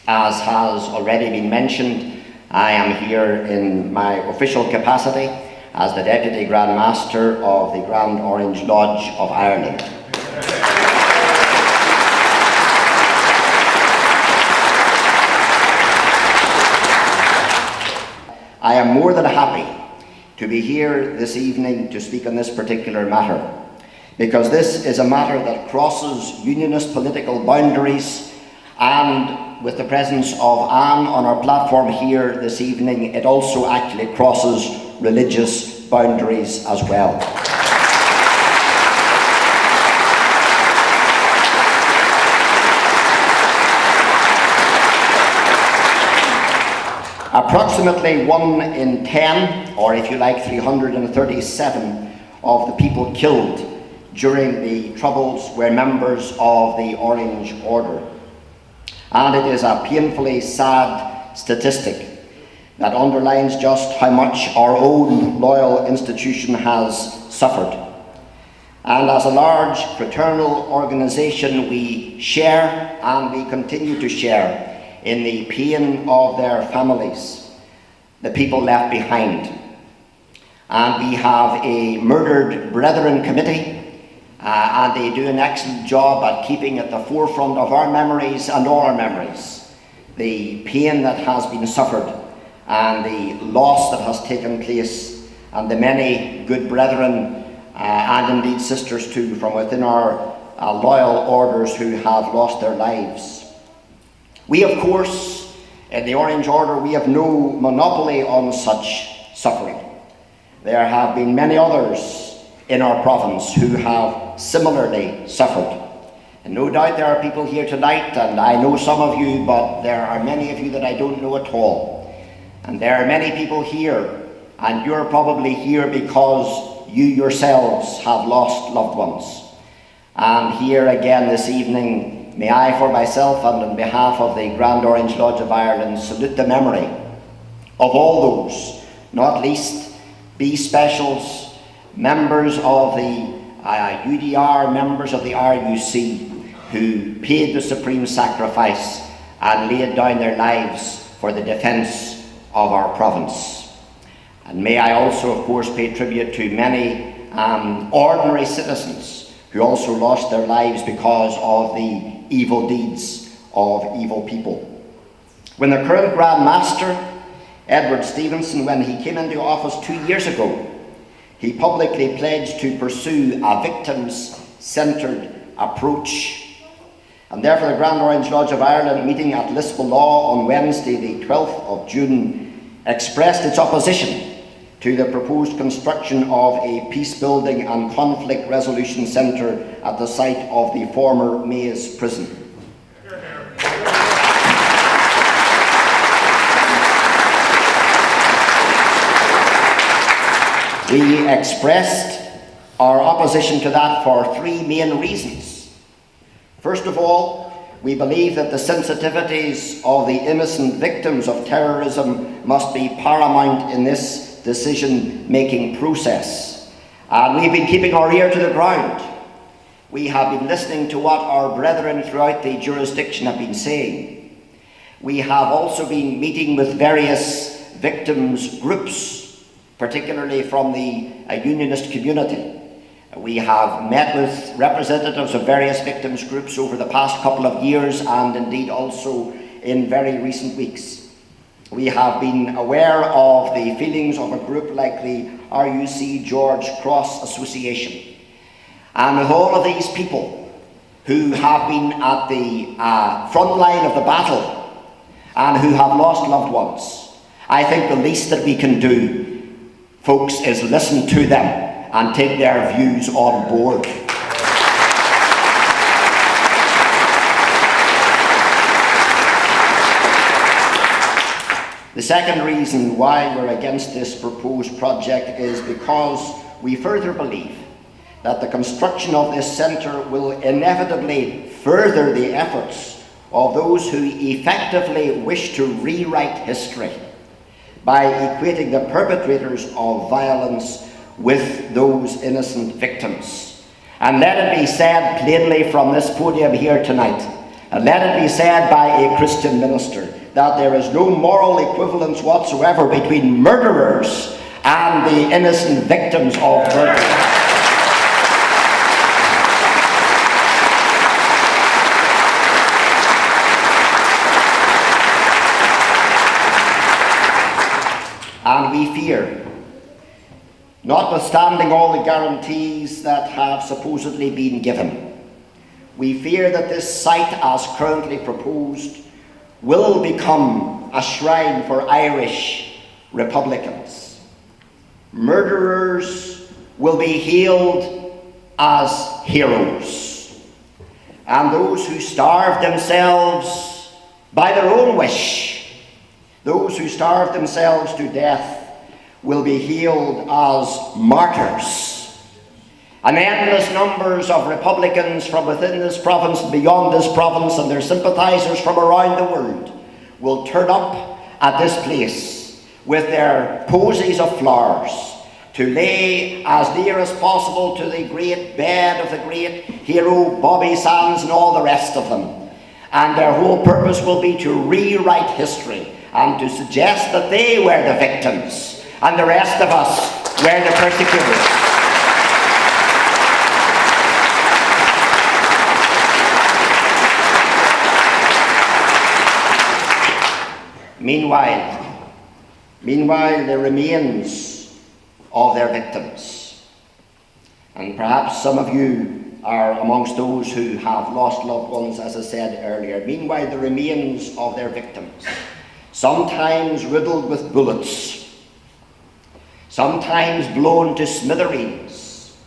As has already been mentioned, I am here in my official capacity as the Deputy Grand Master of the Grand Orange Lodge of Ireland. I am more than happy to be here this evening to speak on this particular matter, because this is a matter that crosses unionist political boundaries, and with the presence of Anne on our platform here this evening, it also actually crosses religious boundaries as well. Approximately 1 in 10, or if you like 337, of the people killed during the Troubles were members of the Orange Order. And it is a painfully sad statistic that underlines just how much our own loyal institution has suffered. And as a large fraternal organisation, we share and we continue to share in the pain of their families, the people left behind. And we have a Murdered Brethren Committee, and they do an excellent job at keeping at the forefront of our memories and all our memories the pain that has been suffered and the loss that has taken place, and the many good brethren and indeed sisters too from within our loyal orders who have lost their lives. We, of course, in the Orange Order, we have no monopoly on such suffering. There have been many others in our province who have similarly suffered. And no doubt there are people here tonight, and I know some of you, but there are many of you that I don't know at all. And there are many people here, and you're probably here because you yourselves have lost loved ones. And here again this evening, may I, for myself and on behalf of the Grand Orange Lodge of Ireland, salute the memory of all those, not least B Specials, members of the UDR, members of the RUC, who paid the supreme sacrifice and laid down their lives for the defence of our province. And may I also, of course, pay tribute to many ordinary citizens who also lost their lives because of the evil deeds of evil people. When the current Grand Master, Edward Stevenson, when he came into office 2 years ago, he publicly pledged to pursue a victims-centred approach. And therefore the Grand Orange Lodge of Ireland, meeting at Lisburn on Wednesday the 12th of June, expressed its opposition to the proposed construction of a peace-building and conflict resolution centre at the site of the former Maze prison. We expressed our opposition to that for 3 main reasons. First of all, we believe that the sensitivities of the innocent victims of terrorism must be paramount in this decision-making process. And we've been keeping our ear to the ground. We have been listening to what our brethren throughout the jurisdiction have been saying. We have also been meeting with various victims groups, particularly from the unionist community. We have met with representatives of various victims groups over the past couple of years, and indeed also in very recent weeks. We have been aware of the feelings of a group like the RUC George Cross Association. And with all of these people who have been at the front line of the battle and who have lost loved ones, I think the least that we can do, folks, is listen to them and take their views on board. The second reason why we're against this proposed project is because we further believe that the construction of this centre will inevitably further the efforts of those who effectively wish to rewrite history by equating the perpetrators of violence with those innocent victims. And let it be said plainly from this podium here tonight, And let it be said by a Christian minister that there is no moral equivalence whatsoever between murderers and the innocent victims of murder. And we fear, notwithstanding all the guarantees that have supposedly been given, we fear that this site, as currently proposed, will become a shrine for Irish Republicans. Murderers will be hailed as heroes, and those who starve themselves by their own wish, those who starve themselves to death, will be hailed as martyrs. And endless numbers of Republicans from within this province and beyond this province, and their sympathisers from around the world, will turn up at this place with their posies of flowers to lay as near as possible to the great bed of the great hero Bobby Sands and all the rest of them. And their whole purpose will be to rewrite history and to suggest that they were the victims and the rest of us were the persecutors. Meanwhile, the remains of their victims, and perhaps some of you are amongst those who have lost loved ones, as I said earlier. Meanwhile, the remains of their victims, sometimes riddled with bullets, sometimes blown to smithereens,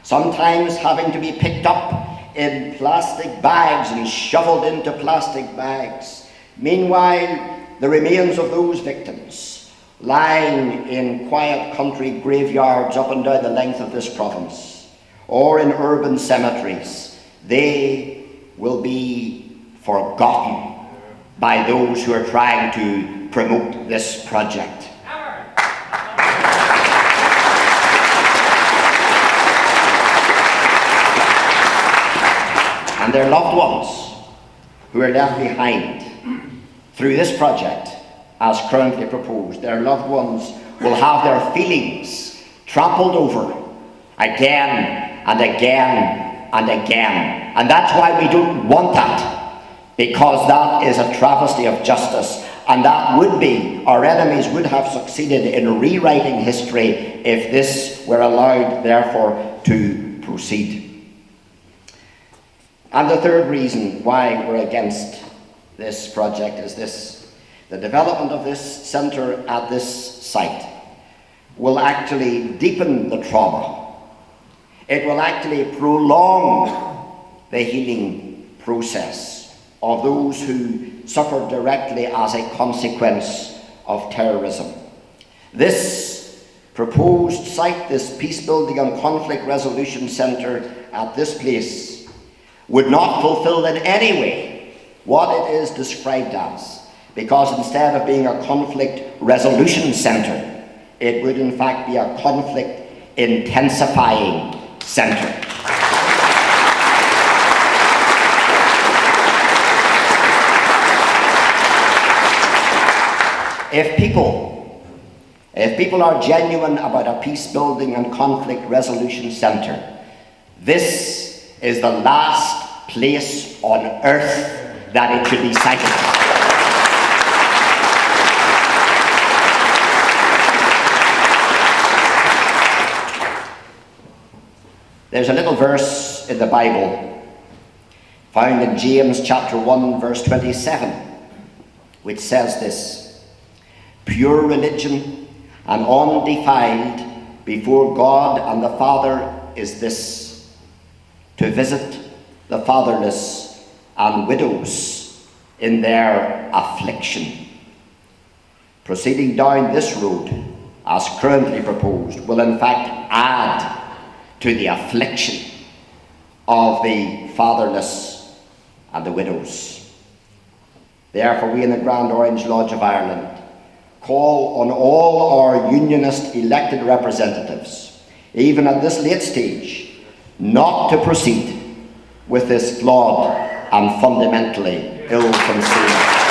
sometimes having to be picked up in plastic bags and shoveled into plastic bags. Meanwhile, the remains of those victims, lying in quiet country graveyards up and down the length of this province, or in urban cemeteries, they will be forgotten by those who are trying to promote this project. And their loved ones who are left behind through this project, as currently proposed, their loved ones will have their feelings trampled over again and again and again. And that's why we don't want that, because that is a travesty of justice, and that would be, our enemies would have succeeded in rewriting history if this were allowed, therefore, to proceed. And the third reason why we're against this project is this: the development of this centre at this site will actually deepen the trauma. It will actually prolong the healing process of those who suffered directly as a consequence of terrorism. This proposed site, this Peace Building and Conflict Resolution Centre at this place, would not fulfil in any way what it is described as, because instead of being a conflict resolution centre, it would in fact be a conflict intensifying centre. If people are genuine about a peace building and conflict resolution centre, this is the last place on earth that it should be cited. There's a little verse in the Bible found in James chapter 1 verse 27 which says this: "Pure religion and undefiled before God and the Father is this, to visit the fatherless and widows in their affliction." Proceeding down this road, as currently proposed, will in fact add to the affliction of the fatherless and the widows. Therefore, we in the Grand Orange Lodge of Ireland call on all our unionist elected representatives, even at this late stage, not to proceed with this flawed and fundamentally ill-conceived.